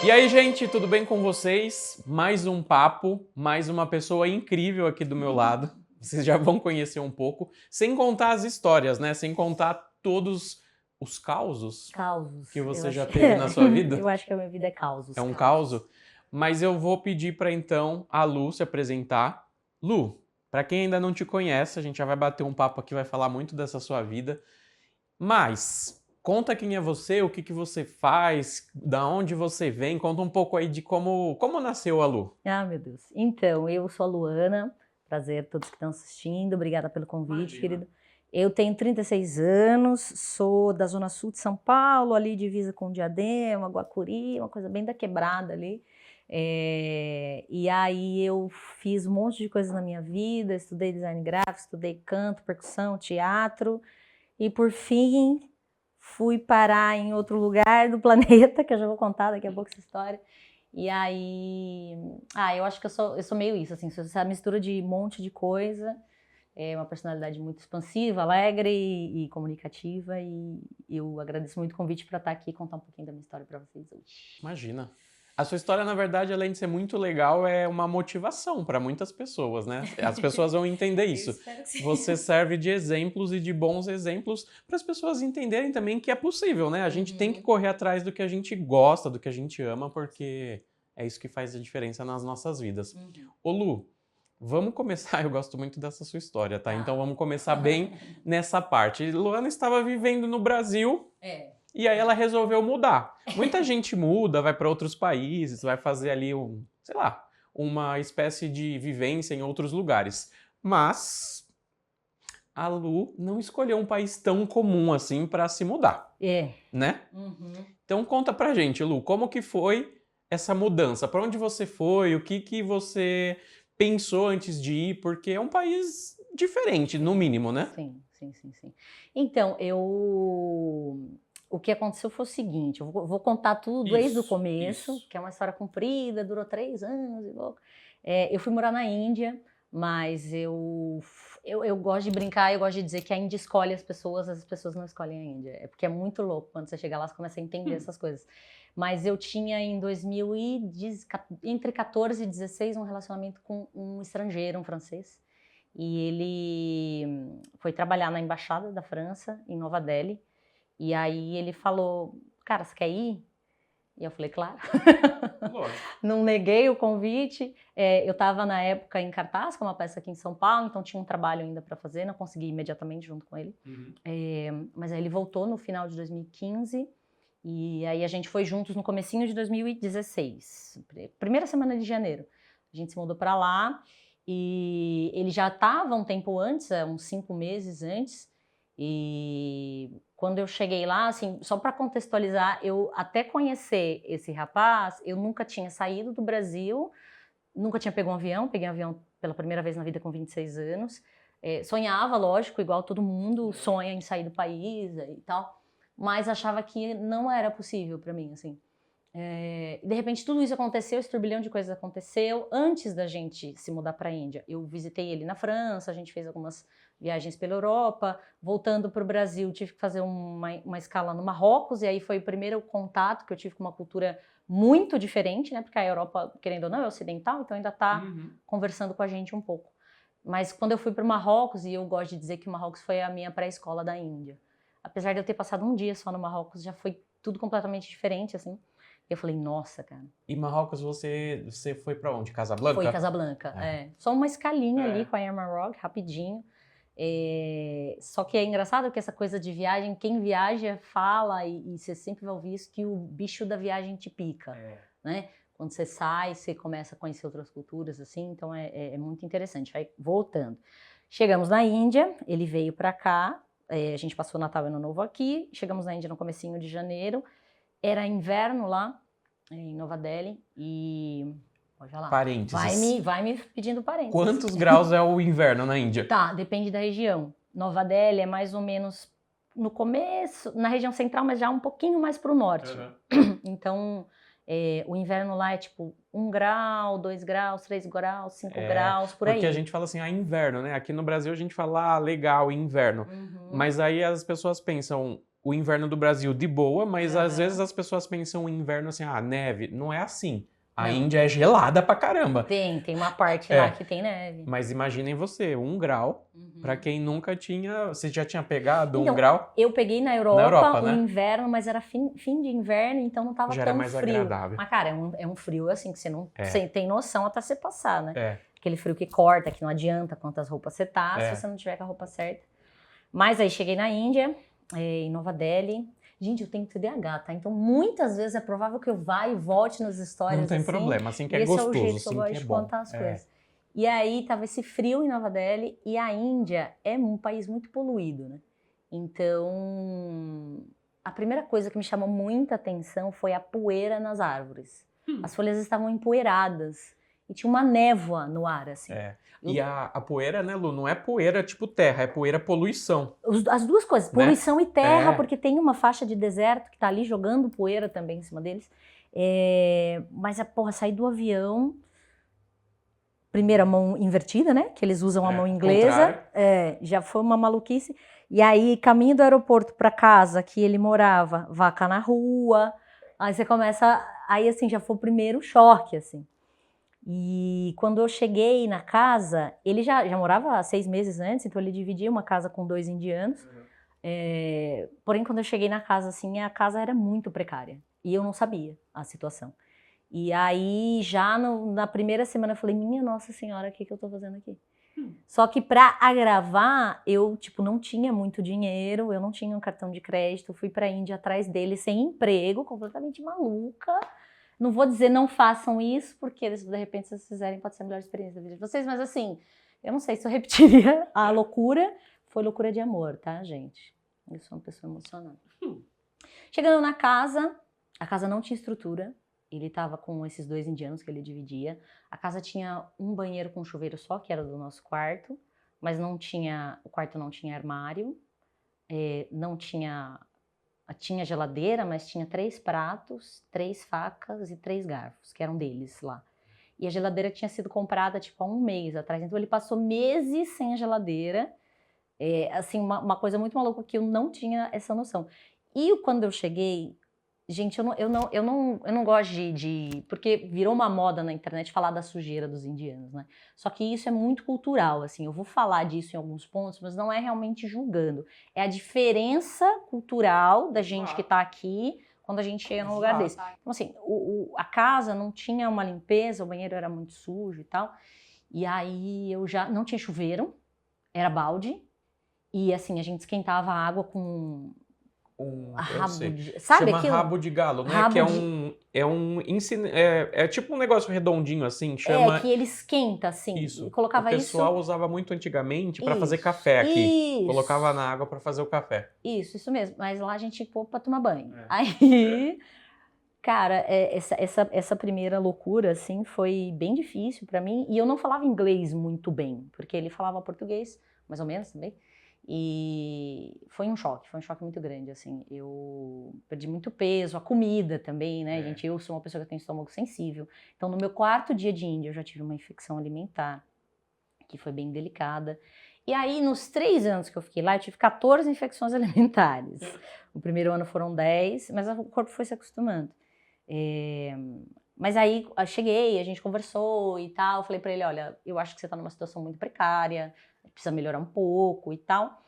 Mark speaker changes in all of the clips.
Speaker 1: E aí, gente, tudo bem com vocês? Mais um papo, mais uma pessoa incrível aqui do meu lado. Vocês já vão conhecer um pouco, sem contar as histórias, né? Sem contar todos os causos
Speaker 2: Causos.
Speaker 1: que você já teve na sua vida.
Speaker 2: Eu acho que a minha vida é causos.
Speaker 1: É um causo. Mas eu vou pedir para então a Lu se apresentar. Lu, para quem ainda não te conhece, a gente já vai bater um papo aqui, vai falar muito dessa sua vida. Mas conta quem é você, o que que você faz, da onde você vem, conta um pouco aí de como nasceu a Lu.
Speaker 2: Ah, meu Deus. Então, eu sou a Luana, prazer a todos que estão assistindo, obrigada pelo convite,
Speaker 1: Imagina.
Speaker 2: querido. Eu tenho 36 anos, sou da Zona Sul de São Paulo, ali divisa com Diadema, Guacuri, uma coisa bem da quebrada ali. E aí eu fiz um monte de coisas na minha vida, estudei design gráfico, estudei canto, percussão, teatro, e por fim fui parar em outro lugar do planeta, que eu já vou contar daqui a pouco essa história. E aí, eu acho que eu sou meio isso, assim, sou essa mistura de um monte de coisa, uma personalidade muito expansiva, alegre e comunicativa, e eu agradeço muito o convite para estar aqui e contar um pouquinho da minha história para vocês hoje.
Speaker 1: Imagina. A sua história, na verdade, além de ser muito legal, é uma motivação para muitas pessoas, né? As pessoas vão entender isso. Você serve de exemplos e de bons exemplos para as pessoas entenderem também que é possível, né? A gente tem que correr atrás do que a gente gosta, do que a gente ama, porque é isso que faz a diferença nas nossas vidas. Ô Lu, vamos começar, eu gosto muito dessa sua história, tá? Então vamos começar bem nessa parte. Luana estava vivendo no Brasil. E aí ela resolveu mudar. Muita gente muda, vai para outros países, vai fazer ali uma espécie de vivência em outros lugares. Mas a Lu não escolheu um país tão comum assim para se mudar, né? Então conta pra gente, Lu, como que foi essa mudança? Para onde você foi? O que que você pensou antes de ir? Porque é um país diferente, no mínimo, né?
Speaker 2: Sim. Então, o que aconteceu foi o seguinte, eu vou contar tudo desde o começo, que é uma história comprida, durou 3 anos e louco. Eu fui morar na Índia, mas eu gosto de brincar, eu gosto de dizer que a Índia escolhe as pessoas não escolhem a Índia. É porque é muito louco, quando você chega lá, você começa a entender essas coisas. Mas eu tinha em 2010, entre 14 e 16, um relacionamento com um estrangeiro, um francês. E ele foi trabalhar na embaixada da França, em Nova Delhi. E aí ele falou, cara, você quer ir? E eu falei, claro. Não neguei o convite. Eu estava na época em cartaz com uma peça aqui em São Paulo, então tinha um trabalho ainda para fazer, não consegui ir imediatamente junto com ele. Mas aí ele voltou no final de 2015 e aí a gente foi juntos no comecinho de 2016, primeira semana de janeiro. A gente se mudou para lá e ele já estava um tempo antes, uns 5 meses antes. E quando eu cheguei lá, assim, só para contextualizar, eu até conhecer esse rapaz, eu nunca tinha saído do Brasil, nunca tinha pego um avião, peguei um avião pela primeira vez na vida com 26 anos. Sonhava, lógico, igual todo mundo sonha em sair do país e tal, mas achava que não era possível para mim, assim. De repente tudo isso aconteceu, esse turbilhão de coisas aconteceu antes da gente se mudar para a Índia. Eu visitei ele na França, a gente fez algumas viagens pela Europa, voltando para o Brasil tive que fazer uma escala no Marrocos, e aí foi o primeiro contato que eu tive com uma cultura muito diferente, né? Porque a Europa, querendo ou não, é ocidental, então ainda está conversando com a gente um pouco. Mas quando eu fui para o Marrocos, e eu gosto de dizer que o Marrocos foi a minha pré-escola da Índia. Apesar de eu ter passado um dia só no Marrocos, já foi tudo completamente diferente, assim. Eu falei, nossa, cara.
Speaker 1: E Marrocos, você foi pra onde? Casablanca?
Speaker 2: Foi Casablanca, Só uma escalinha ali com a Air Maroc, rapidinho. Só que é engraçado que essa coisa de viagem, quem viaja fala, e você sempre vai ouvir isso, que o bicho da viagem te pica, né? Quando você sai, você começa a conhecer outras culturas, assim, então é muito interessante. Vai voltando. Chegamos na Índia, ele veio pra cá, a gente passou o Natal e Ano Novo aqui, chegamos na Índia no comecinho de janeiro. Era inverno lá, em Nova Delhi, e... Pode falar.
Speaker 1: Parênteses.
Speaker 2: Vai me pedindo parênteses.
Speaker 1: Quantos graus é o inverno na Índia?
Speaker 2: Tá, depende da região. Nova Delhi é mais ou menos no começo, na região central, mas já um pouquinho mais pro norte. Então, o inverno lá é tipo 1 grau, 2 graus, 3 graus, 5 graus, por aí.
Speaker 1: Porque a gente fala assim, inverno, né? Aqui no Brasil a gente fala, legal, inverno. Mas aí as pessoas pensam... o inverno do Brasil de boa, mas às vezes as pessoas pensam o inverno assim, neve. Não é assim. A Índia é gelada pra caramba.
Speaker 2: Tem uma parte lá que tem neve.
Speaker 1: Mas imaginem você, 1 grau, pra quem nunca tinha... Você já tinha pegado 1 grau?
Speaker 2: Eu peguei na Europa no inverno, mas era fim de inverno, então não tava
Speaker 1: já
Speaker 2: tão
Speaker 1: era mais
Speaker 2: frio.
Speaker 1: agradável.
Speaker 2: Mas, cara, é um frio assim que você não você tem noção até você passar, né? Aquele frio que corta, que não adianta quantas roupas você tá, se você não tiver com a roupa certa. Mas aí cheguei na Índia, em Nova Delhi. Gente, eu tenho TDAH, tá? Então, muitas vezes é provável que eu vá e volte nas histórias.
Speaker 1: Não tem problema, assim que é gostoso,
Speaker 2: esse é o jeito que eu
Speaker 1: assim
Speaker 2: gosto
Speaker 1: que é
Speaker 2: de
Speaker 1: bom.
Speaker 2: contar as coisas. E aí, tava esse frio em Nova Delhi, e a Índia é um país muito poluído, né? Então, a primeira coisa que me chamou muita atenção foi a poeira nas árvores. As folhas estavam empoeiradas, e tinha uma névoa no ar, assim.
Speaker 1: E a poeira, né, Lu, não é poeira tipo terra, é poeira poluição.
Speaker 2: As duas coisas, poluição e terra, porque tem uma faixa de deserto que tá ali jogando poeira também em cima deles. Mas, sair do avião, primeiro a mão invertida, né, que eles usam a mão inglesa, já foi uma maluquice. E aí, caminho do aeroporto para casa, que ele morava, vaca na rua, aí você começa, aí assim, já foi o primeiro choque, assim. E quando eu cheguei na casa, ele já morava 6 meses antes, então ele dividia uma casa com 2 indianos. Porém, quando eu cheguei na casa, assim, a casa era muito precária. E eu não sabia a situação. E aí, já na primeira semana, eu falei, minha Nossa Senhora, o que eu tô fazendo aqui? Só que pra agravar, eu, não tinha muito dinheiro, eu não tinha um cartão de crédito, fui pra Índia atrás dele sem emprego, completamente maluca. Não vou dizer não façam isso, porque de repente, se vocês fizerem, pode ser a melhor experiência da vida de vocês, mas assim, eu não sei se eu repetiria a loucura. Foi loucura de amor, tá, gente? Eu sou uma pessoa emocionada. Chegando na casa, a casa não tinha estrutura, ele tava com esses 2 indianos que ele dividia. A casa tinha um banheiro com chuveiro só, que era do nosso quarto, mas o quarto não tinha armário, não tinha... Tinha geladeira, mas tinha 3 pratos, 3 facas e 3 garfos, que eram deles lá. E a geladeira tinha sido comprada, há 1 mês atrás. Então, ele passou meses sem a geladeira. Assim, uma coisa muito maluca que eu não tinha essa noção. E quando eu cheguei... Gente, eu não gosto porque virou uma moda na internet falar da sujeira dos indianos, né? Só que isso é muito cultural, assim. Eu vou falar disso em alguns pontos, mas não é realmente julgando. É a diferença cultural da gente que tá aqui quando a gente chega num lugar desse. Então, assim, a casa não tinha uma limpeza, o banheiro era muito sujo e tal. E aí eu já não tinha chuveiro, era balde. E assim, a gente esquentava a água com...
Speaker 1: Sabe chama aquilo? Rabo de galo, né? Rabo é tipo um negócio redondinho assim, chama...
Speaker 2: que ele esquenta assim.
Speaker 1: Isso.
Speaker 2: Colocava
Speaker 1: o pessoal usava muito antigamente para fazer café aqui. Isso. Colocava na água para fazer o café.
Speaker 2: Isso mesmo. Mas lá a gente pôs para tomar banho. Aí, cara, essa primeira loucura assim foi bem difícil para mim. E eu não falava inglês muito bem, porque ele falava português, mais ou menos também. E foi um choque muito grande, assim, eu perdi muito peso, a comida também, né, gente, eu sou uma pessoa que tem estômago sensível, então no meu 4º dia de Índia eu já tive uma infecção alimentar, que foi bem delicada, e aí nos 3 anos que eu fiquei lá, eu tive 14 infecções alimentares, o primeiro ano foram 10, mas o corpo foi se acostumando, mas aí eu cheguei, a gente conversou e tal, eu falei pra ele, olha, eu acho que você tá numa situação muito precária, precisa melhorar um pouco e tal.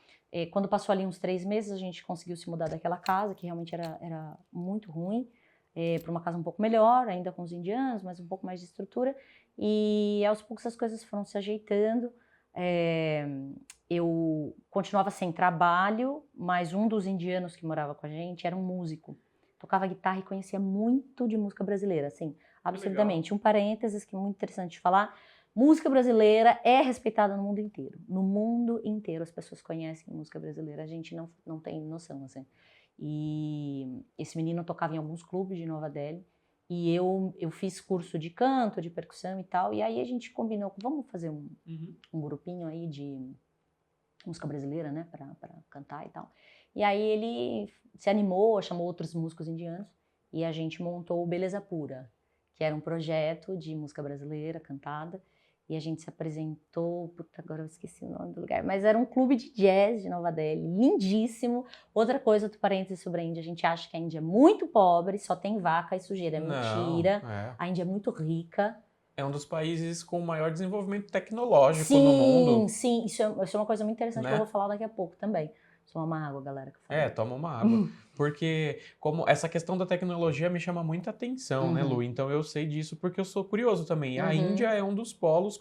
Speaker 2: Quando passou ali uns 3 meses, a gente conseguiu se mudar daquela casa, que realmente era muito ruim, para uma casa um pouco melhor, ainda com os indianos, mas um pouco mais de estrutura. E aos poucos as coisas foram se ajeitando. Eu continuava sem trabalho, mas um dos indianos que morava com a gente era um músico. Tocava guitarra e conhecia muito de música brasileira, assim, absurdamente. Um parênteses que é muito interessante de falar. Música brasileira é respeitada no mundo inteiro. No mundo inteiro as pessoas conhecem música brasileira. A gente não tem noção, assim. E esse menino tocava em alguns clubes de Nova Delhi. E eu fiz curso de canto, de percussão e tal. E aí a gente combinou, vamos fazer um grupinho aí de música brasileira, né? Pra cantar e tal. E aí ele se animou, chamou outros músicos indianos. E a gente montou o Beleza Pura, que era um projeto de música brasileira cantada. e a gente se apresentou, puta, agora eu esqueci o nome do lugar, mas era um clube de jazz de Nova Delhi, lindíssimo. Outra coisa, outro parênteses sobre a Índia, a gente acha que a Índia é muito pobre, só tem vaca e sujeira, é mentira. A Índia é muito rica.
Speaker 1: É um dos países com maior desenvolvimento tecnológico no
Speaker 2: Sim,
Speaker 1: mundo.
Speaker 2: sim, isso é uma coisa muito interessante, né? Que eu vou falar daqui a pouco também. Toma uma água, galera.
Speaker 1: Toma uma água. Porque como essa questão da tecnologia me chama muita atenção, né, Lu? Então eu sei disso porque eu sou curioso também. A Índia é um dos polos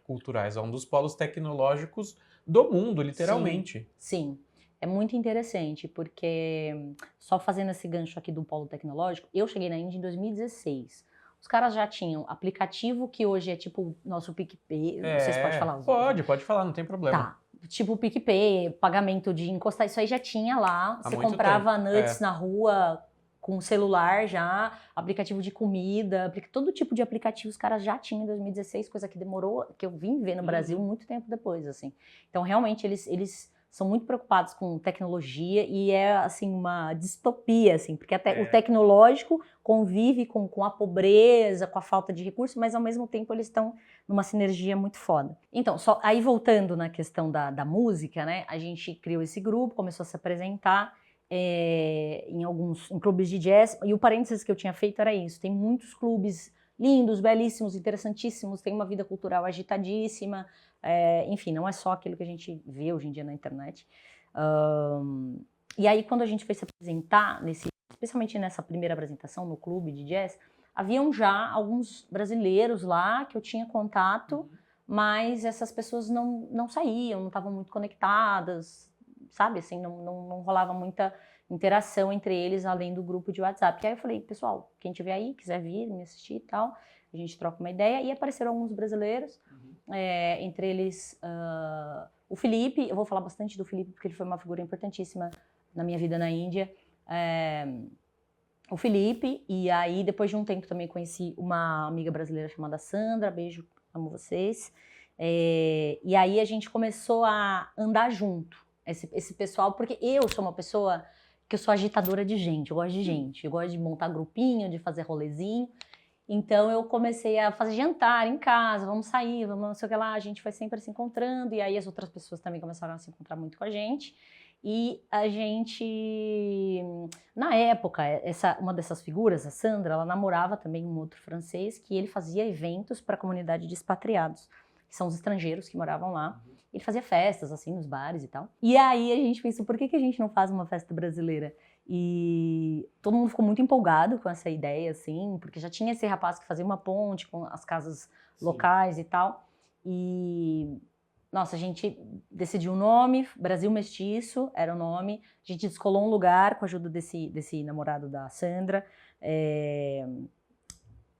Speaker 1: culturais, é um dos polos tecnológicos do mundo, literalmente.
Speaker 2: Sim. É muito interessante, porque só fazendo esse gancho aqui do polo tecnológico, eu cheguei na Índia em 2016. Os caras já tinham aplicativo que hoje é tipo nosso PicPay. Vocês podem falar?
Speaker 1: Pode falar, não tem problema.
Speaker 2: Tá. Tipo o PicPay, pagamento de encostar, isso aí já tinha lá. Você comprava nuts na rua com celular já, aplicativo de comida, todo tipo de aplicativo os caras já tinham em 2016, coisa que demorou, que eu vim ver no Brasil muito tempo depois, assim. Então, realmente, eles são muito preocupados com tecnologia e é, assim, uma distopia, assim, porque até o tecnológico convive com a pobreza, com a falta de recursos, mas, ao mesmo tempo, eles estão numa sinergia muito foda. Então, aí voltando na questão da música, né, a gente criou esse grupo, começou a se apresentar em clubes de jazz, e o parênteses que eu tinha feito era isso, tem muitos clubes lindos, belíssimos, interessantíssimos, tem uma vida cultural agitadíssima, enfim, não é só aquilo que a gente vê hoje em dia na internet. E aí, quando a gente foi se apresentar, especialmente nessa primeira apresentação no clube de jazz, haviam já alguns brasileiros lá que eu tinha contato, mas essas pessoas não saíam, não estavam muito conectadas, sabe, assim, não rolava muita interação entre eles, além do grupo de WhatsApp. E aí eu falei, pessoal, quem tiver aí, quiser vir, me assistir e tal, a gente troca uma ideia. E apareceram alguns brasileiros, entre eles o Felipe. Eu vou falar bastante do Felipe, porque ele foi uma figura importantíssima na minha vida na Índia. O Felipe, e aí depois de um tempo também conheci uma amiga brasileira chamada Sandra, beijo, amo vocês. E aí a gente começou a andar junto, esse pessoal, porque eu sou uma pessoa que eu sou agitadora de gente, eu gosto de gente, eu gosto de montar grupinho, de fazer rolezinho. Então eu comecei a fazer jantar em casa, vamos sair, vamos não sei o que lá, a gente foi sempre se encontrando, e aí as outras pessoas também começaram a se encontrar muito com a gente. E a gente, na época, uma dessas figuras, a Sandra, ela namorava também um outro francês que ele fazia eventos para a comunidade de expatriados, que são os estrangeiros que moravam lá. Ele fazia festas, assim, nos bares e tal. E aí a gente pensou, por que a gente não faz uma festa brasileira? E todo mundo ficou muito empolgado com essa ideia, assim, porque já tinha esse rapaz que fazia uma ponte com as casas locais e tal. E, nossa, a gente decidiu o nome, Brasil Mestiço era o nome. A gente descolou um lugar com a ajuda desse namorado da Sandra.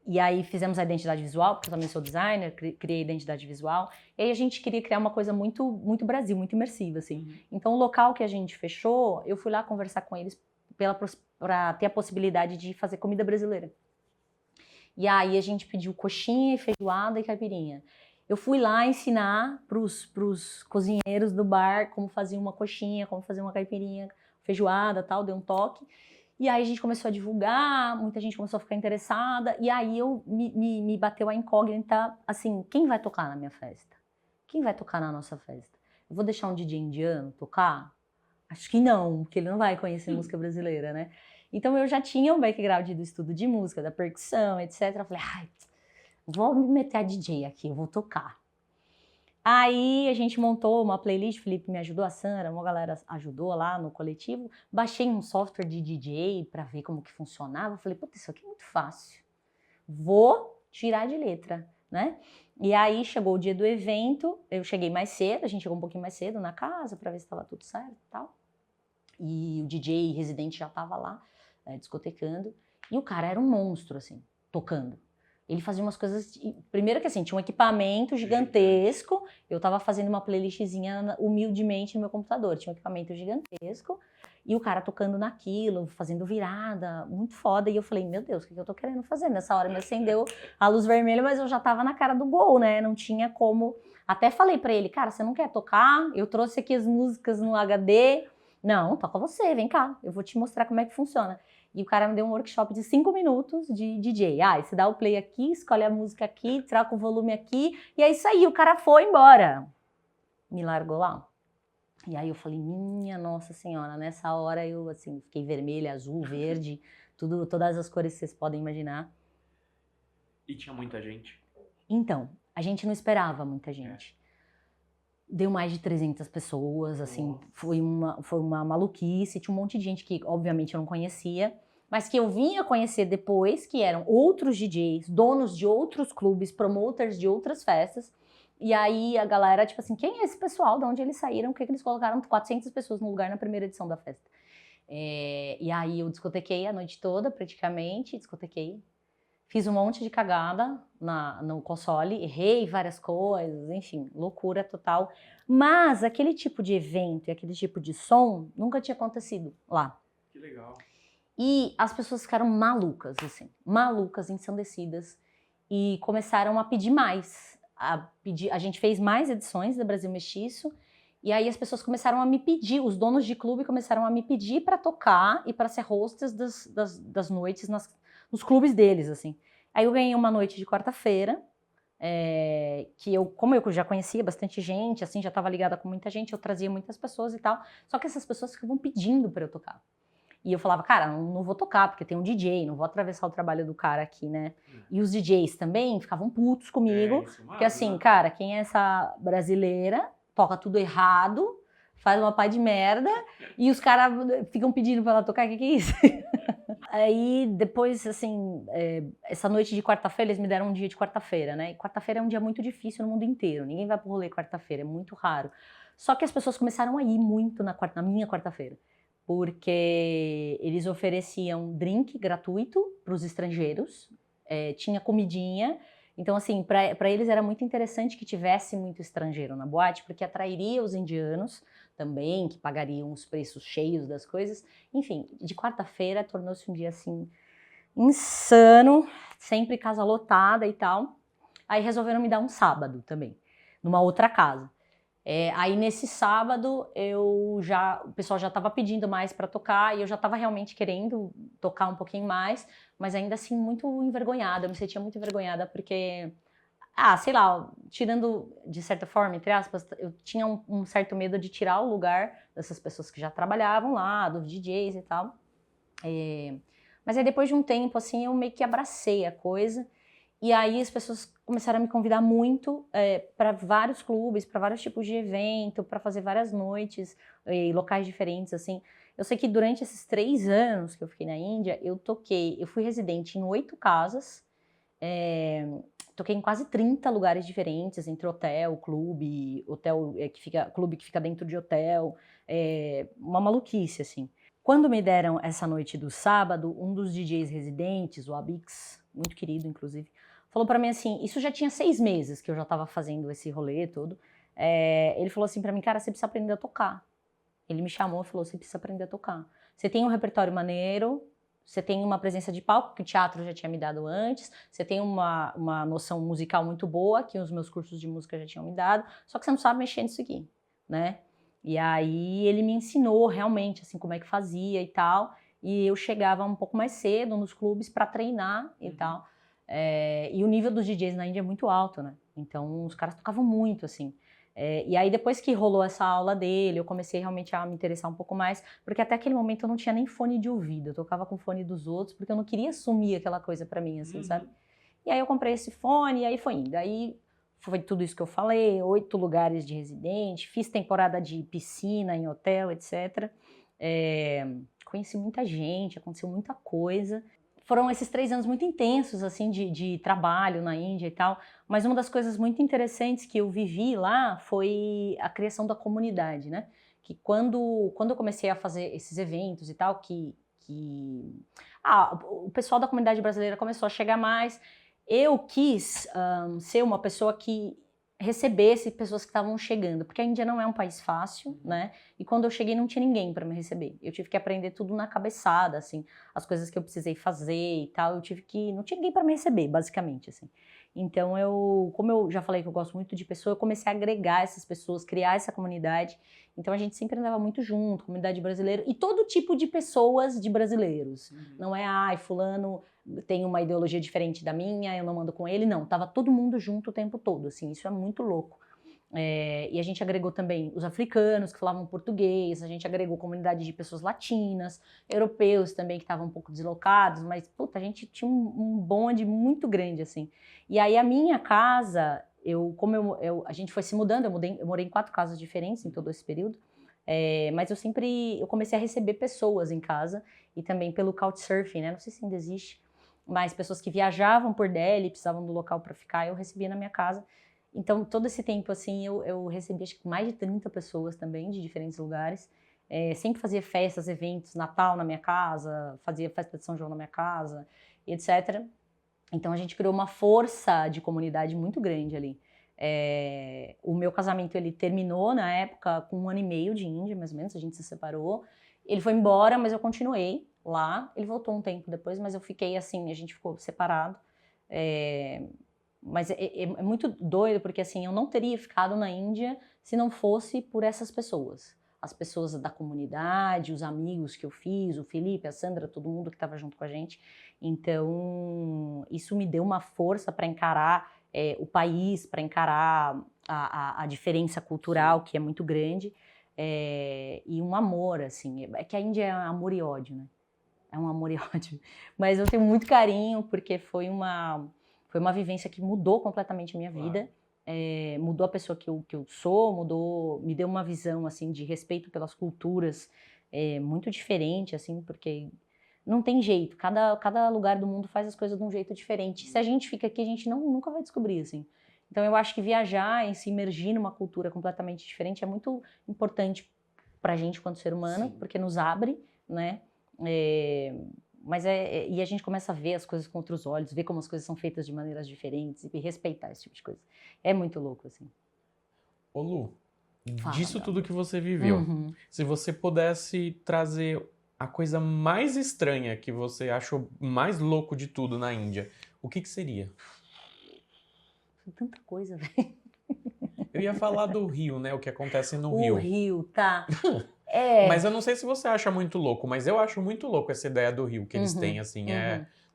Speaker 2: E aí fizemos a identidade visual, porque eu também sou designer, criei a identidade visual. E aí a gente queria criar uma coisa muito, muito Brasil, muito imersiva, assim. Então o local que a gente fechou, eu fui lá conversar com eles para ter a possibilidade de fazer comida brasileira. E aí a gente pediu coxinha, feijoada e caipirinha. Eu fui lá ensinar para os cozinheiros do bar como fazer uma coxinha, como fazer uma caipirinha, feijoada, tal, dei um toque. E aí a gente começou a divulgar, muita gente começou a ficar interessada, e aí me bateu a incógnita, assim, quem vai tocar na minha festa? Quem vai tocar na nossa festa? Eu vou deixar um DJ indiano tocar? Acho que não, porque ele não vai conhecer música brasileira, né? Então eu já tinha um background do estudo de música, da percussão, etc. Eu falei, vou me meter a DJ aqui, eu vou tocar. Aí a gente montou uma playlist, o Felipe me ajudou, a Sandra, uma galera ajudou lá no coletivo. Baixei um software de DJ para ver como que funcionava. Falei, puta, isso aqui é muito fácil. Vou tirar de letra, né? E aí chegou o dia do evento, eu cheguei mais cedo, a gente chegou um pouquinho mais cedo na casa para ver se estava tudo certo e tal. E o DJ residente já estava lá, discotecando. E o cara era um monstro, assim, tocando. Ele fazia umas coisas... Primeiro que assim, tinha um equipamento gigantesco. Eu tava fazendo uma playlistzinha humildemente no meu computador. Tinha um equipamento gigantesco. E o cara tocando naquilo, fazendo virada, muito foda. E eu falei, meu Deus, o que eu tô querendo fazer? Nessa hora me acendeu a luz vermelha, mas eu já tava na cara do gol, né? Não tinha como... Até falei pra ele, cara, você não quer tocar? Eu trouxe aqui as músicas no HD. Não, toca você, vem cá. Eu vou te mostrar como é que funciona. E o cara me deu um workshop de 5 minutos de DJ. Você dá o play aqui, escolhe a música aqui, troca o volume aqui, e é isso aí, o cara foi embora. Me largou lá. E aí eu falei, minha Nossa Senhora, nessa hora eu assim, fiquei vermelha, azul, verde, todas as cores que vocês podem imaginar.
Speaker 1: E tinha muita gente?
Speaker 2: Então, a gente não esperava muita gente. Deu mais de 300 pessoas, assim, foi uma maluquice, tinha um monte de gente que obviamente eu não conhecia, mas que eu vinha conhecer depois, que eram outros DJs, donos de outros clubes, promoters de outras festas. E aí a galera, tipo assim, quem é esse pessoal? De onde eles saíram? Por que eles colocaram 400 pessoas no lugar na primeira edição da festa? E aí eu discotequei a noite toda, praticamente, discotequei. Fiz um monte de cagada no console, errei várias coisas, enfim, loucura total. Mas aquele tipo de evento e aquele tipo de som nunca tinha acontecido lá.
Speaker 1: Que legal.
Speaker 2: E as pessoas ficaram malucas, assim, malucas, ensandecidas, e começaram a pedir mais. A gente fez mais edições do Brasil Mestiço, e aí as pessoas começaram a me pedir, os donos de clube começaram a me pedir para tocar e para ser hostess das noites nos clubes deles, assim. Aí eu ganhei uma noite de quarta-feira, que como eu já conhecia bastante gente, assim, já estava ligada com muita gente, eu trazia muitas pessoas e tal, só que essas pessoas ficavam pedindo para eu tocar. E eu falava, cara, não vou tocar, porque tem um DJ, não vou atravessar o trabalho do cara aqui, né? E os DJs também ficavam putos comigo, porque assim, cara, quem é essa brasileira, toca tudo errado, faz uma pá de merda, e os caras ficam pedindo pra ela tocar, que é isso? Aí, depois, assim, essa noite de quarta-feira, eles me deram um dia de quarta-feira, né? E quarta-feira é um dia muito difícil no mundo inteiro, ninguém vai pro rolê quarta-feira, é muito raro. Só que as pessoas começaram a ir muito na minha quarta-feira, porque eles ofereciam drink gratuito para os estrangeiros, tinha comidinha, então assim, para eles era muito interessante que tivesse muito estrangeiro na boate, porque atrairia os indianos também, que pagariam os preços cheios das coisas. Enfim, de quarta-feira tornou-se um dia assim, insano, sempre casa lotada e tal. Aí resolveram me dar um sábado também, numa outra casa. Aí nesse sábado o pessoal já estava pedindo mais para tocar e eu já estava realmente querendo tocar um pouquinho mais, mas ainda assim muito envergonhada, eu me sentia muito envergonhada porque, sei lá, tirando de certa forma, entre aspas, eu tinha um certo medo de tirar o lugar dessas pessoas que já trabalhavam lá, dos DJs e tal. Mas aí depois de um tempo assim eu meio que abracei a coisa. E aí as pessoas começaram a me convidar muito para vários clubes, para vários tipos de evento, para fazer várias noites em locais diferentes, assim. Eu sei que durante esses 3 anos que eu fiquei na Índia, eu fui residente em 8 casas, toquei em quase 30 lugares diferentes, entre hotel, clube clube que fica dentro de hotel, uma maluquice, assim. Quando me deram essa noite do sábado, um dos DJs residentes, o Abix, muito querido, inclusive, falou pra mim assim, isso já tinha 6 meses que eu já tava fazendo esse rolê todo, ele falou assim pra mim, cara, você precisa aprender a tocar. Ele me chamou e falou, você precisa aprender a tocar. Você tem um repertório maneiro, você tem uma presença de palco, que o teatro já tinha me dado antes, você tem uma noção musical muito boa, que os meus cursos de música já tinham me dado, só que você não sabe mexer nisso aqui, né? E aí ele me ensinou realmente, assim, como é que fazia e tal, e eu chegava um pouco mais cedo nos clubes para treinar e tal. E o nível dos DJs na Índia é muito alto, né? Então os caras tocavam muito, assim. E aí depois que rolou essa aula dele, eu comecei realmente a me interessar um pouco mais, porque até aquele momento eu não tinha nem fone de ouvido, eu tocava com fone dos outros, porque eu não queria assumir aquela coisa pra mim, assim, sabe? E aí eu comprei esse fone e aí foi indo. Aí foi tudo isso que eu falei, 8 lugares de residente, fiz temporada de piscina em hotel, etc. Conheci muita gente, aconteceu muita coisa. Foram esses 3 anos muito intensos, assim, de trabalho na Índia e tal, mas uma das coisas muito interessantes que eu vivi lá foi a criação da comunidade, né? Que quando eu comecei a fazer esses eventos e tal, o pessoal da comunidade brasileira começou a chegar mais, eu quis ser uma pessoa que recebesse pessoas que estavam chegando, porque a Índia não é um país fácil, né? E quando eu cheguei não tinha ninguém para me receber. Eu tive que aprender tudo na cabeçada, assim, as coisas que eu precisei fazer e tal. Não tinha ninguém para me receber, basicamente, assim. Então, como eu já falei que eu gosto muito de pessoa, eu comecei a agregar essas pessoas, criar essa comunidade. Então, a gente sempre andava muito junto, comunidade brasileira, e todo tipo de pessoas de brasileiros. Não é, ai, fulano tem uma ideologia diferente da minha, eu não mando com ele. Não, tava todo mundo junto o tempo todo, assim, isso é muito louco. E a gente agregou também os africanos que falavam português, a gente agregou comunidade de pessoas latinas, europeus também que estavam um pouco deslocados, mas puta, a gente tinha um bonde muito grande, assim. E aí a minha casa, a gente foi se mudando, eu morei em 4 casas diferentes em todo esse período, mas eu comecei a receber pessoas em casa, e também pelo Couchsurfing, né? Não sei se ainda existe, mas pessoas que viajavam por Delhi, precisavam do local para ficar, eu recebia na minha casa. Então, todo esse tempo, assim, eu recebi acho que mais de 30 pessoas também, de diferentes lugares. Sempre fazia festas, eventos, Natal na minha casa, fazia festa de São João na minha casa, etc. Então, a gente criou uma força de comunidade muito grande ali. O meu casamento, ele terminou na época com 1 ano e meio de Índia, mais ou menos, a gente se separou. Ele foi embora, mas eu continuei lá. Ele voltou um tempo depois, mas eu fiquei assim, a gente ficou separado. Mas é muito doido, porque assim, eu não teria ficado na Índia se não fosse por essas pessoas. As pessoas da comunidade, os amigos que eu fiz, o Felipe, a Sandra, todo mundo que estava junto com a gente. Então, isso me deu uma força para encarar o país, para encarar a diferença cultural, que é muito grande, e um amor, assim. É que a Índia é amor e ódio, né? É um amor e ódio. Mas eu tenho muito carinho, porque foi uma vivência que mudou completamente a minha vida, mudou a pessoa que eu sou, me deu uma visão assim de respeito pelas culturas muito diferente, assim, porque não tem jeito, cada lugar do mundo faz as coisas de um jeito diferente. Se a gente fica aqui, a gente nunca vai descobrir, assim. Então eu acho que viajar e se imergir numa cultura completamente diferente é muito importante pra gente quanto ser humano, sim, porque nos abre, né? E a gente começa a ver as coisas com outros olhos, ver como as coisas são feitas de maneiras diferentes e respeitar esse tipo de coisa. É muito louco, assim.
Speaker 1: Ô Lu,
Speaker 2: Fala,
Speaker 1: disso
Speaker 2: meu
Speaker 1: tudo
Speaker 2: amor.
Speaker 1: que você viveu,
Speaker 2: Uhum.
Speaker 1: se você pudesse trazer a coisa mais estranha que você achou mais louco de tudo na Índia, o que seria?
Speaker 2: Tanta coisa, velho.
Speaker 1: Eu ia falar do Rio, né? O que acontece no
Speaker 2: O
Speaker 1: Rio.
Speaker 2: Rio, tá.
Speaker 1: Mas eu não sei se você acha muito louco, mas eu acho muito louco essa ideia do Rio que eles têm, assim,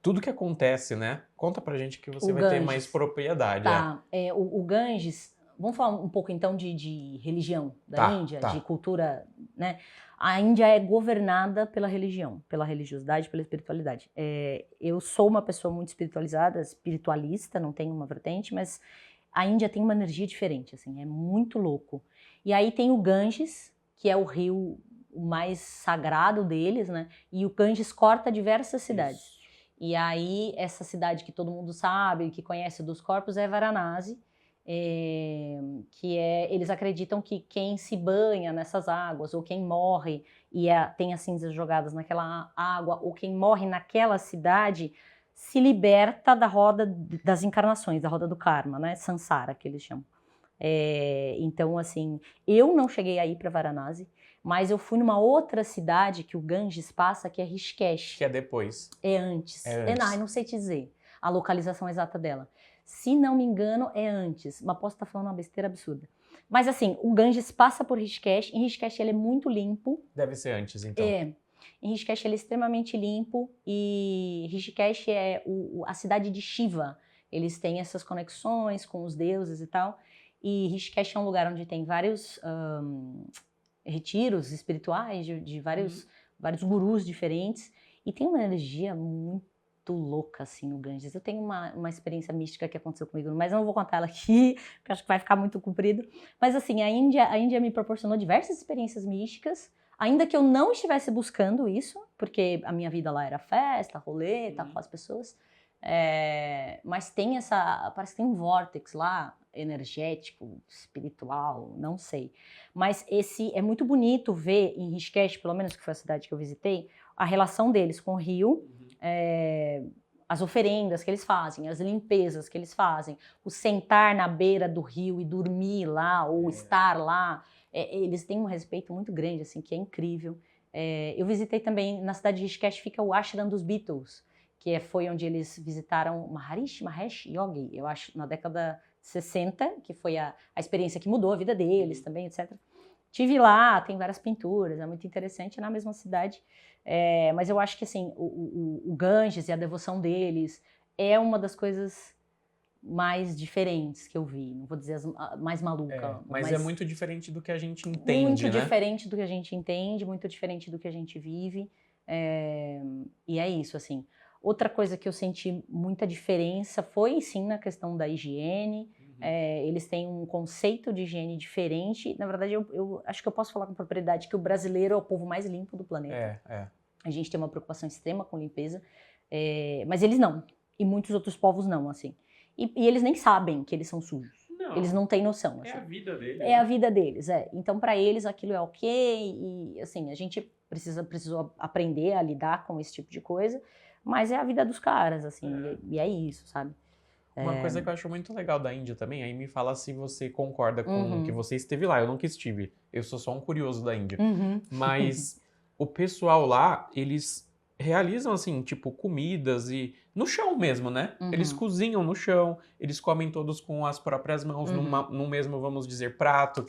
Speaker 1: tudo que acontece, né? Conta pra gente que você
Speaker 2: O
Speaker 1: vai ter
Speaker 2: Ganges.
Speaker 1: mais propriedade.
Speaker 2: Tá. O Ganges, vamos falar um pouco então de religião da Índia, de cultura, né? A Índia é governada pela religião, pela religiosidade, pela espiritualidade. Eu sou uma pessoa muito espiritualizada, espiritualista, não tenho uma vertente, mas a Índia tem uma energia diferente, assim, é muito louco. E aí tem o Ganges, que é o rio mais sagrado deles, né? E o Ganges corta diversas cidades. Isso. E aí essa cidade que todo mundo sabe, que conhece dos corpos, é Varanasi, eles acreditam que quem se banha nessas águas, ou quem morre e tem as cinzas jogadas naquela água, ou quem morre naquela cidade, se liberta da roda das encarnações, da roda do karma, né? Sansara, que eles chamam. Então, assim, eu não cheguei a ir para Varanasi, mas eu fui numa outra cidade que o Ganges passa, que é Rishikesh.
Speaker 1: Que é depois.
Speaker 2: É antes. Não sei te dizer a localização exata dela. Se não me engano, é antes, mas posso estar falando uma besteira absurda. Mas assim, o Ganges passa por Rishikesh. Em Rishikesh ele é muito limpo.
Speaker 1: Deve ser antes, então.
Speaker 2: Em Rishikesh ele é extremamente limpo, e Rishikesh é a cidade de Shiva. Eles têm essas conexões com os deuses e tal. E Rishikesh é um lugar onde tem vários retiros espirituais de vários gurus diferentes. E tem uma energia muito louca, assim, no Ganges. Eu tenho uma experiência mística que aconteceu comigo, mas eu não vou contar ela aqui, porque acho que vai ficar muito comprido. Mas, assim, a Índia me proporcionou diversas experiências místicas, ainda que eu não estivesse buscando isso, porque a minha vida lá era festa, rolê, tá com as pessoas. Mas tem parece que tem um vórtex lá, energético, espiritual, não sei. Mas é muito bonito ver em Rishikesh, pelo menos que foi a cidade que eu visitei, a relação deles com o rio, as oferendas que eles fazem, as limpezas que eles fazem, o sentar na beira do rio e dormir lá, ou estar lá. Eles têm um respeito muito grande, assim, que é incrível. Eu visitei também, na cidade de Rishikesh fica o ashram dos Beatles, que foi onde eles visitaram Maharishi Mahesh Yogi, eu acho, na década de 60, que foi a experiência que mudou a vida deles também, etc. Tive lá, tem várias pinturas, é muito interessante, é na mesma cidade. Mas eu acho que assim, o Ganges e a devoção deles é uma das coisas mais diferentes que eu vi. Não vou dizer mais maluca.
Speaker 1: Mas é muito diferente do que a gente entende,
Speaker 2: muito diferente do que a gente entende, muito diferente do que a gente vive. E é isso, assim. Outra coisa que eu senti muita diferença foi, sim, na questão da higiene. Eles têm um conceito de higiene diferente. Na verdade, eu acho que eu posso falar com propriedade que o brasileiro é o povo mais limpo do planeta. A gente tem uma preocupação extrema com limpeza, mas eles não. E muitos outros povos não, assim. E eles nem sabem que eles são sujos.
Speaker 1: Não,
Speaker 2: eles não têm noção. Assim.
Speaker 1: É a vida deles.
Speaker 2: É a vida deles, Então, para eles, aquilo é ok. E, assim, a gente precisou aprender a lidar com esse tipo de coisa. Mas é a vida dos caras, assim. E é isso, sabe?
Speaker 1: Uma coisa que eu acho muito legal da Índia também, aí me fala se você concorda com que você esteve lá. Eu nunca estive. Eu sou só um curioso da Índia. Mas o pessoal lá, eles realizam, assim, tipo, comidas e no chão mesmo, né? Eles cozinham no chão, eles comem todos com as próprias mãos, num mesmo, vamos dizer, prato.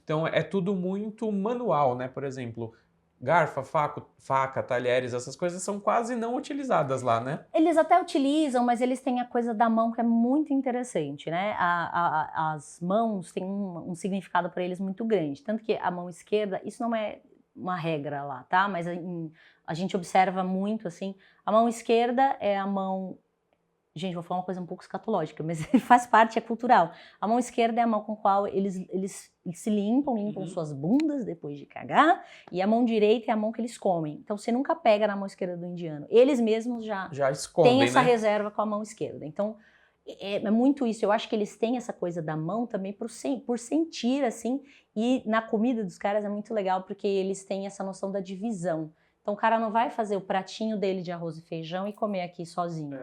Speaker 1: Então, é tudo muito manual, né? Por exemplo, garfo, faca, talheres, essas coisas são quase não utilizadas lá, né?
Speaker 2: Eles até utilizam, mas eles têm a coisa da mão que é muito interessante, né? As mãos têm um significado para eles muito grande. Tanto que a mão esquerda, isso não é uma regra lá, tá? Mas a gente observa muito, assim, a mão esquerda é a mão... Gente, vou falar uma coisa um pouco escatológica, mas faz parte, é cultural. A mão esquerda é a mão com a qual eles se limpam suas bundas depois de cagar, e a mão direita é a mão que eles comem. Então, você nunca pega na mão esquerda do indiano. Eles mesmos já
Speaker 1: escondem,
Speaker 2: têm essa
Speaker 1: né?
Speaker 2: reserva com a mão esquerda. Então, é muito isso. Eu acho que eles têm essa coisa da mão também por sentir, assim, e na comida dos caras é muito legal, porque eles têm essa noção da divisão. Então, o cara não vai fazer o pratinho dele de arroz e feijão e comer aqui sozinho.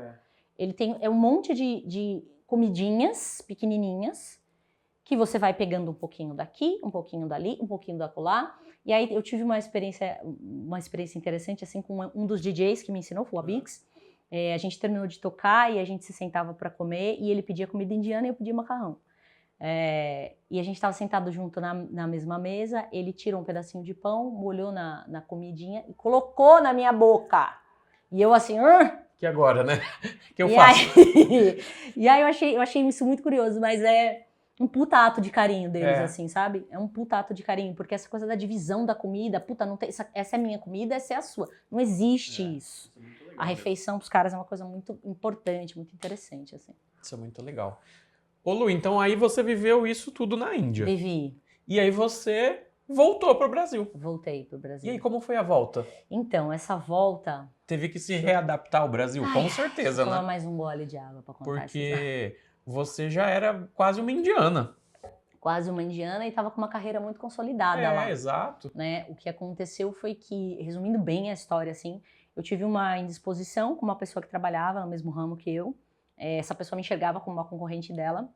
Speaker 2: Ele tem um monte de comidinhas pequenininhas que você vai pegando um pouquinho daqui, um pouquinho dali, um pouquinho da acolá. E aí eu tive uma experiência interessante assim com um dos DJs que me ensinou, o Abix. A gente terminou de tocar e a gente se sentava para comer e ele pedia comida indiana e eu pedia macarrão. E a gente estava sentado junto na mesma mesa, ele tirou um pedacinho de pão, molhou na comidinha e colocou na minha boca. E eu assim...
Speaker 1: Que agora, né? Que eu faço?
Speaker 2: E aí eu achei isso muito curioso, mas é um puta ato de carinho deles, assim, sabe? É um puta ato de carinho, porque essa coisa da divisão da comida, puta, não tem, essa é a minha comida, essa é a sua. Não existe isso.
Speaker 1: Isso é legal,
Speaker 2: a refeição pros caras é uma coisa muito importante, muito interessante, assim.
Speaker 1: Isso é muito legal. Ô Lu, então aí você viveu isso tudo na Índia.
Speaker 2: Vivi.
Speaker 1: E aí você voltou pro Brasil.
Speaker 2: Voltei pro Brasil.
Speaker 1: E aí, como foi a volta?
Speaker 2: Então, essa volta...
Speaker 1: Teve que se readaptar ao Brasil, com certeza, né?
Speaker 2: Tomar mais um gole de água pra contar.
Speaker 1: Porque você já era quase uma indiana.
Speaker 2: Quase uma indiana e estava com uma carreira muito consolidada lá.
Speaker 1: Exato.
Speaker 2: Né? O que aconteceu foi que, resumindo bem a história, assim, eu tive uma indisposição com uma pessoa que trabalhava no mesmo ramo que eu. Essa pessoa me enxergava como uma concorrente dela.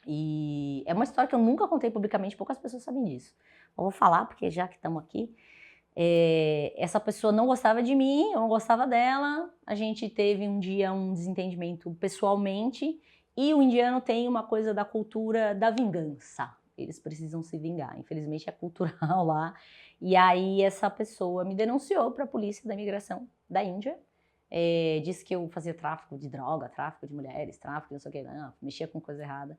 Speaker 2: E é uma história que eu nunca contei publicamente, poucas pessoas sabem disso. Eu vou falar, porque já que estamos aqui... essa pessoa não gostava de mim, eu não gostava dela, a gente teve um dia um desentendimento pessoalmente e o indiano tem uma coisa da cultura da vingança, eles precisam se vingar, infelizmente é cultural lá, e aí essa pessoa me denunciou para a polícia da imigração da Índia, disse que eu fazia tráfico de droga, tráfico de mulheres, tráfico não sei o que, não, mexia com coisa errada,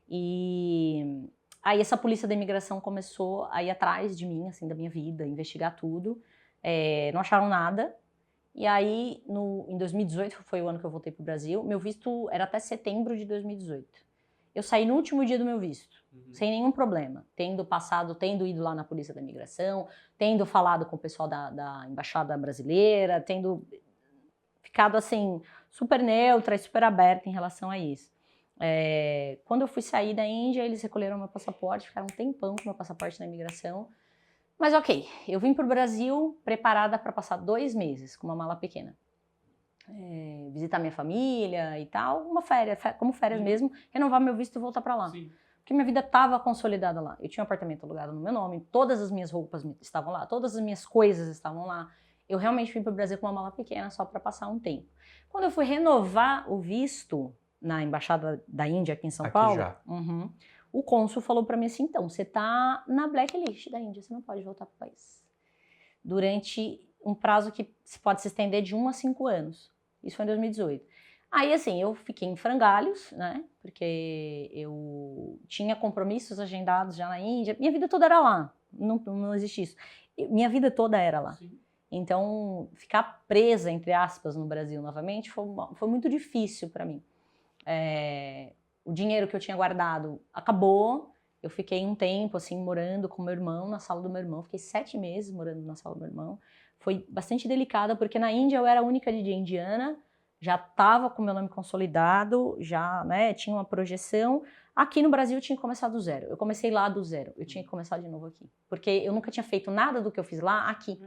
Speaker 2: e... Aí essa polícia da imigração começou a ir atrás de mim, assim, da minha vida, investigar tudo. Não acharam nada. E aí, em 2018, foi o ano que eu voltei pro Brasil, meu visto era até setembro de 2018. Eu saí no último dia do meu visto, sem nenhum problema. Tendo ido lá na polícia da imigração, tendo falado com o pessoal da embaixada brasileira, tendo ficado, assim, super neutra e super aberta em relação a isso. Quando eu fui sair da Índia, eles recolheram meu passaporte, ficaram um tempão com meu passaporte na imigração. Mas ok, eu vim para o Brasil preparada para passar 2 meses com uma mala pequena. Visitar minha família e tal, uma férias, como férias mesmo, renovar meu visto e voltar para lá.
Speaker 1: Sim.
Speaker 2: Porque minha vida estava consolidada lá. Eu tinha um apartamento alugado no meu nome, todas as minhas roupas estavam lá, todas as minhas coisas estavam lá. eu realmente vim para o Brasil com uma mala pequena só para passar um tempo. Quando eu fui renovar o visto na Embaixada da Índia aqui em São Paulo,
Speaker 1: já.
Speaker 2: O cônsul falou para mim assim, então, você tá na blacklist da Índia, você não pode voltar para o país. Durante um prazo que pode se estender de 1 a 5 anos. Isso foi em 2018. Aí, assim, eu fiquei em frangalhos, né? Porque eu tinha compromissos agendados já na Índia. Minha vida toda era lá. Não existe isso. Minha vida toda era lá. Sim. Então, ficar presa, entre aspas, no Brasil novamente foi muito difícil para mim. O dinheiro que eu tinha guardado acabou. Eu fiquei um tempo, assim, morando com meu irmão, na sala do meu irmão. Fiquei 7 meses morando na sala do meu irmão. Foi bastante delicada, porque na Índia eu era a única DJ indiana, já estava com meu nome consolidado, já, né, tinha uma projeção. Aqui no Brasil eu tinha que começar do zero. Eu comecei lá do zero. Eu tinha que começar de novo aqui. Porque eu nunca tinha feito nada do que eu fiz lá aqui,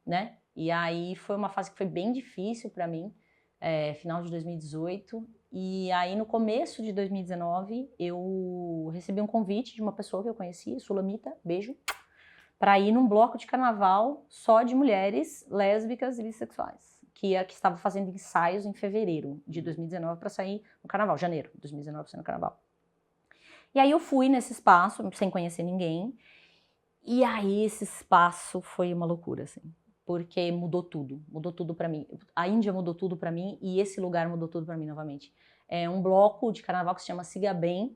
Speaker 2: né? E aí foi uma fase que foi bem difícil para mim, final de 2018. E aí no começo de 2019 eu recebi um convite de uma pessoa que eu conheci, Sulamita, beijo, para ir num bloco de carnaval só de mulheres lésbicas e bissexuais, que estava fazendo ensaios em fevereiro de 2019 para sair no carnaval, janeiro de 2019 para sair no carnaval. E aí eu fui nesse espaço, sem conhecer ninguém, e aí esse espaço foi uma loucura, assim, porque mudou tudo para mim. A Índia mudou tudo para mim e esse lugar mudou tudo para mim novamente. É um bloco de carnaval que se chama Siga Bem.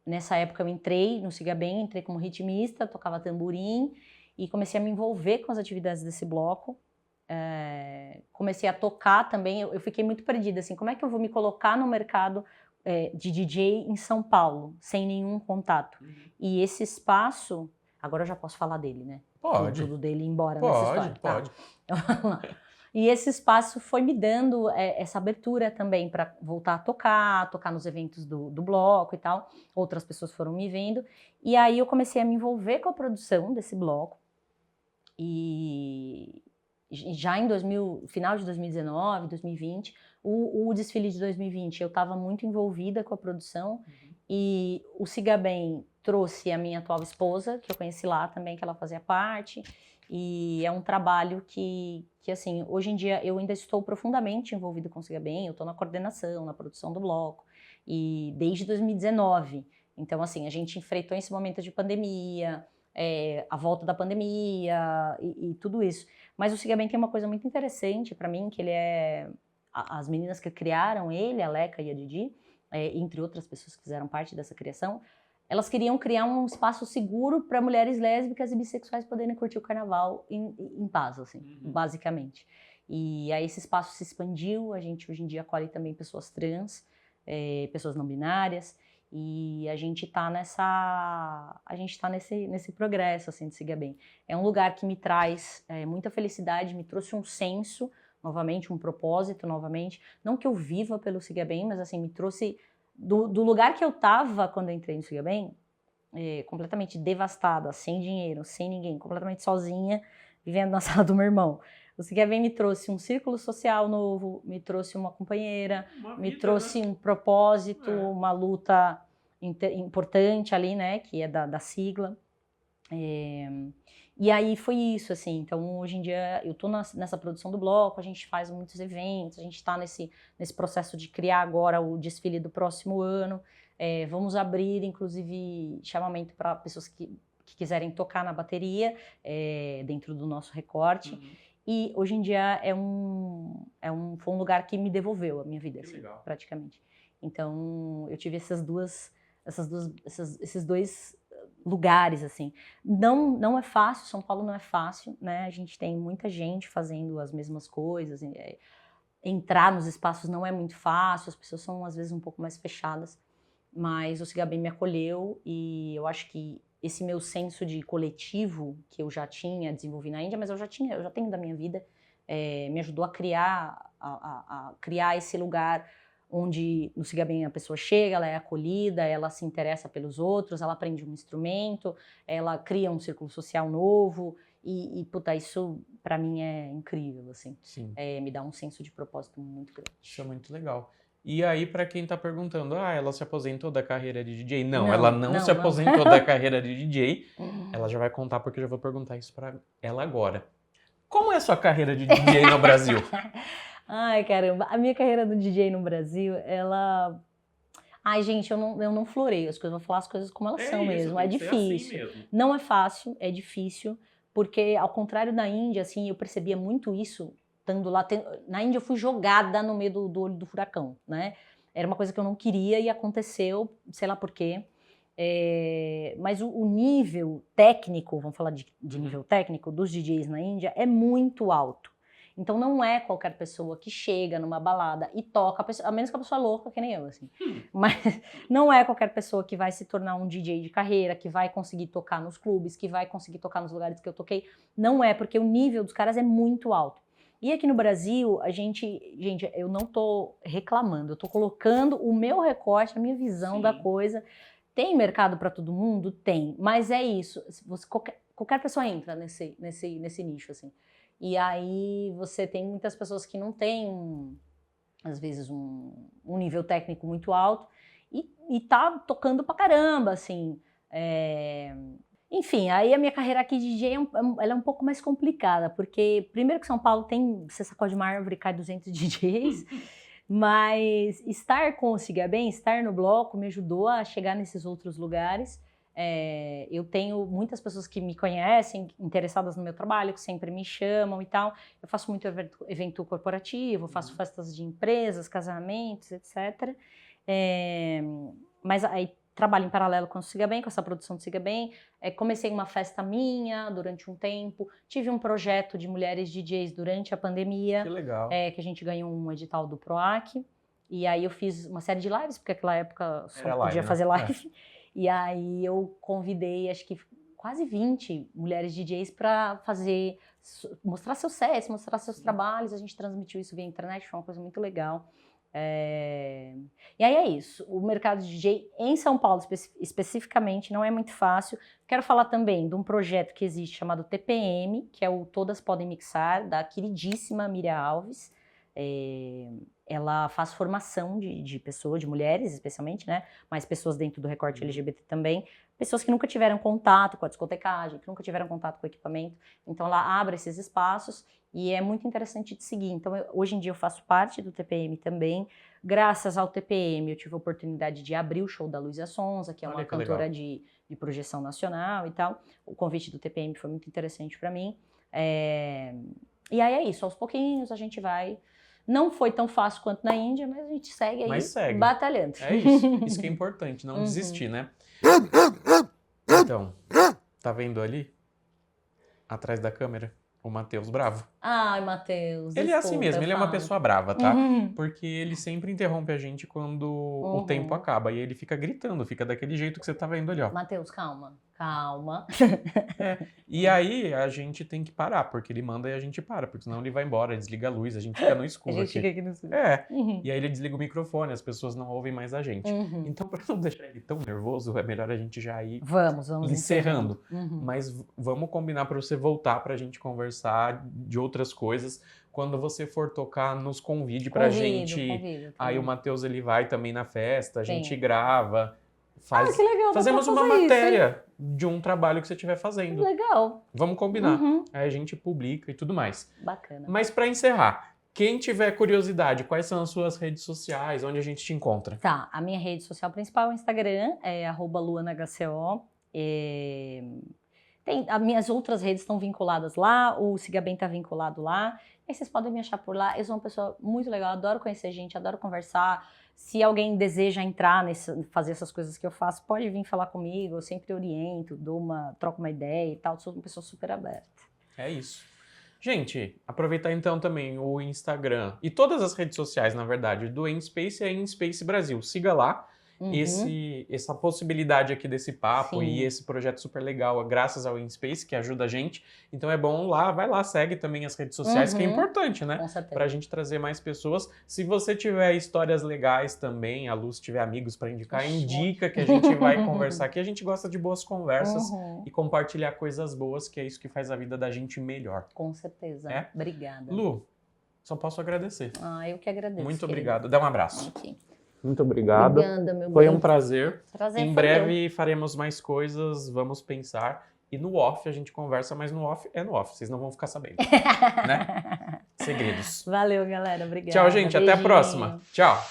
Speaker 2: Nessa época eu entrei no Siga Bem, entrei como ritmista, tocava tamborim e comecei a me envolver com as atividades desse bloco. Comecei a tocar também, eu fiquei muito perdida, assim, como é que eu vou me colocar no mercado de DJ em São Paulo, sem nenhum contato? E esse espaço, agora eu já posso falar dele, né?
Speaker 1: Pode.
Speaker 2: Tudo dele ir embora nessa história.
Speaker 1: Pode.
Speaker 2: Tá. E esse espaço foi me dando essa abertura também para voltar a tocar nos eventos do bloco e tal. Outras pessoas foram me vendo. E aí eu comecei a me envolver com a produção desse bloco. E já em final de 2019, 2020, o desfile de 2020, eu estava muito envolvida com a produção. E o Siga Bem trouxe a minha atual esposa, que eu conheci lá também, que ela fazia parte. E é um trabalho que assim, hoje em dia eu ainda estou profundamente envolvida com o Siga Bem, eu estou na coordenação, na produção do bloco, e desde 2019. Então, assim, a gente enfrentou esse momento de pandemia, a volta da pandemia e tudo isso. Mas o Siga Bem tem uma coisa muito interessante para mim, que ele as meninas que criaram ele, a Leca e a Didi, entre outras pessoas que fizeram parte dessa criação, elas queriam criar um espaço seguro para mulheres lésbicas e bissexuais poderem curtir o carnaval em paz, assim, basicamente. E aí esse espaço se expandiu, a gente hoje em dia acolhe também pessoas trans, pessoas não binárias, e a gente tá nesse progresso, assim, de Siga Bem. É um lugar que me traz muita felicidade, me trouxe um senso, novamente, um propósito, novamente. Não que eu viva pelo Siga Bem, mas assim, me trouxe do lugar que eu tava quando eu entrei no Siga Bem, completamente devastada, sem dinheiro, sem ninguém, completamente sozinha, vivendo na sala do meu irmão. O Siga Bem me trouxe um círculo social novo, me trouxe uma companheira, me trouxe um propósito, uma luta importante ali, né, que é da sigla. E aí foi isso, assim, então hoje em dia eu tô nessa produção do bloco, a gente faz muitos eventos, a gente tá nesse processo de criar agora o desfile do próximo ano, vamos abrir, inclusive, chamamento para pessoas que quiserem tocar na bateria, dentro do nosso recorte, e hoje em dia foi um lugar que me devolveu a minha vida, assim, praticamente. Então eu tive esses dois lugares, assim. Não é fácil, São Paulo não é fácil, né? A gente tem muita gente fazendo as mesmas coisas, entrar nos espaços não é muito fácil, as pessoas são às vezes um pouco mais fechadas, mas o Siga Bem me acolheu e eu acho que esse meu senso de coletivo que eu já tinha desenvolvido na Índia, mas eu já tenho da minha vida, me ajudou a criar esse lugar onde no Siga Bem a pessoa chega, ela é acolhida, ela se interessa pelos outros, ela aprende um instrumento, ela cria um círculo social novo puta, isso pra mim é incrível, assim.
Speaker 1: Sim.
Speaker 2: Me dá um senso de propósito muito grande.
Speaker 1: Isso é muito legal. E aí, pra quem tá perguntando, ela se aposentou da carreira de DJ? Não, ela não se aposentou da carreira de DJ. Ela já vai contar porque eu já vou perguntar isso pra ela agora. Como é a sua carreira de DJ no Brasil?
Speaker 2: Ai, caramba, a minha carreira do DJ no Brasil, ela... Ai, gente, eu não floreio as coisas, vou falar as coisas como elas são mesmo, é difícil. Assim mesmo. Não é fácil, é difícil, porque ao contrário da Índia, assim, eu percebia muito isso, estando lá, na Índia eu fui jogada no meio do olho do furacão, né? Era uma coisa que eu não queria e aconteceu, sei lá por quê. Mas o nível técnico, vamos falar de nível técnico, dos DJs na Índia é muito alto. Então não é qualquer pessoa que chega numa balada e toca, a menos que a pessoa é louca, que nem eu, assim. Mas não é qualquer pessoa que vai se tornar um DJ de carreira, que vai conseguir tocar nos clubes, que vai conseguir tocar nos lugares que eu toquei. Não é, porque o nível dos caras é muito alto. E aqui no Brasil, gente, eu não tô reclamando, eu tô colocando o meu recorte, a minha visão da coisa. Tem mercado para todo mundo? Tem, mas é isso, qualquer pessoa entra nesse nicho, assim. E aí você tem muitas pessoas que não têm, às vezes, um nível técnico muito alto e tá tocando pra caramba, assim. Enfim, aí a minha carreira aqui de DJ ela é um pouco mais complicada, porque primeiro que São Paulo tem, você sacode uma árvore e cai 200 DJs, mas estar com o Siga Bem, estar no bloco me ajudou a chegar nesses outros lugares. Eu tenho muitas pessoas que me conhecem, interessadas no meu trabalho, que sempre me chamam e tal. Eu faço muito evento corporativo, faço festas de empresas, casamentos, etc. Mas aí trabalho em paralelo com o Siga Bem, com essa produção do Siga Bem. Comecei uma festa minha durante um tempo. Tive um projeto de mulheres DJs durante a pandemia.
Speaker 1: Que legal.
Speaker 2: Que a gente ganhou um edital do PROAC. E aí eu fiz uma série de lives, porque naquela época só podia fazer live. E aí eu convidei, acho que quase 20 mulheres DJs para mostrar seus sets, mostrar seus trabalhos. A gente transmitiu isso via internet, foi uma coisa muito legal. E aí é isso, o mercado de DJ em São Paulo especificamente não é muito fácil. Quero falar também de um projeto que existe chamado TPM, que é o Todas Podem Mixar, da queridíssima Miriam Alves. Ela faz formação de pessoas, de mulheres especialmente, né? Mas pessoas dentro do recorte LGBT também. Pessoas que nunca tiveram contato com a discotecagem, que nunca tiveram contato com o equipamento. Então ela abre esses espaços e é muito interessante de seguir. Então hoje em dia eu faço parte do TPM também. Graças ao TPM eu tive a oportunidade de abrir o show da Luísa Sonza, que é uma cantora de projeção nacional e tal. O convite do TPM foi muito interessante para mim. E aí é isso, aos pouquinhos a gente vai... Não foi tão fácil quanto na Índia, mas a gente segue aí batalhando.
Speaker 1: É isso que é importante, não desistir, né? Então, tá vendo ali? Atrás da câmera, o Matheus bravo.
Speaker 2: Ai, Matheus,
Speaker 1: ele é assim mesmo, ele é uma pessoa brava, tá? Porque ele sempre interrompe a gente quando o tempo acaba. E ele fica gritando, fica daquele jeito que você tá vendo ali, ó.
Speaker 2: Matheus, calma. Calma.
Speaker 1: E aí a gente tem que parar, porque ele manda e a gente para, porque senão ele vai embora, desliga a luz, a gente fica no escuro.
Speaker 2: A gente fica aqui no escuro.
Speaker 1: E aí ele desliga o microfone, as pessoas não ouvem mais a gente. Então, para não deixar ele tão nervoso, é melhor a gente já ir
Speaker 2: vamos
Speaker 1: encerrando. Mas vamos combinar para você voltar pra gente conversar de outras coisas. Quando você for tocar, nos convide pra gente.
Speaker 2: Convido.
Speaker 1: Aí o Matheus, ele vai também na festa, a gente grava.
Speaker 2: Que legal,
Speaker 1: fazemos uma matéria de um trabalho que você estiver fazendo.
Speaker 2: Legal.
Speaker 1: Vamos combinar. Aí a gente publica e tudo mais.
Speaker 2: Bacana.
Speaker 1: Mas para encerrar, quem tiver curiosidade, quais são as suas redes sociais, onde a gente te encontra?
Speaker 2: Tá, a minha rede social principal é o Instagram, é @luanahco. As minhas outras redes estão vinculadas lá, o Siga Bem tá vinculado lá. Aí vocês podem me achar por lá. Eu sou uma pessoa muito legal, adoro conhecer gente, adoro conversar. Se alguém deseja entrar fazer essas coisas que eu faço, pode vir falar comigo, eu sempre oriento, troco uma ideia e tal, sou uma pessoa super aberta. É
Speaker 1: isso. Gente, aproveitar então também o Instagram e todas as redes sociais, na verdade, do InSpace é InSpace Brasil. Siga lá. Essa possibilidade aqui desse papo e esse projeto super legal, graças ao InSpace, que ajuda a gente. Então é bom lá, vai lá, segue também as redes sociais, que é importante, né?
Speaker 2: Com certeza.
Speaker 1: Pra gente trazer mais pessoas. Se você tiver histórias legais também, a Lu, se tiver amigos pra indicar, indica que a gente vai conversar aqui. A gente gosta de boas conversas e compartilhar coisas boas, que é isso que faz a vida da gente melhor.
Speaker 2: Com certeza. Obrigada.
Speaker 1: Lu, só posso agradecer.
Speaker 2: Eu que agradeço.
Speaker 1: Muito obrigado. Dá um abraço.
Speaker 2: Aqui.
Speaker 1: Muito obrigado.
Speaker 2: Obrigada, meu bem.
Speaker 1: Foi um prazer.
Speaker 2: Prazer
Speaker 1: em breve faremos mais coisas, vamos pensar. E no off a gente conversa, mas no off é no off, vocês não vão ficar sabendo, né? Segredos.
Speaker 2: Valeu, galera. Obrigada.
Speaker 1: Tchau, gente.
Speaker 2: Beijinho.
Speaker 1: Até a próxima. Tchau.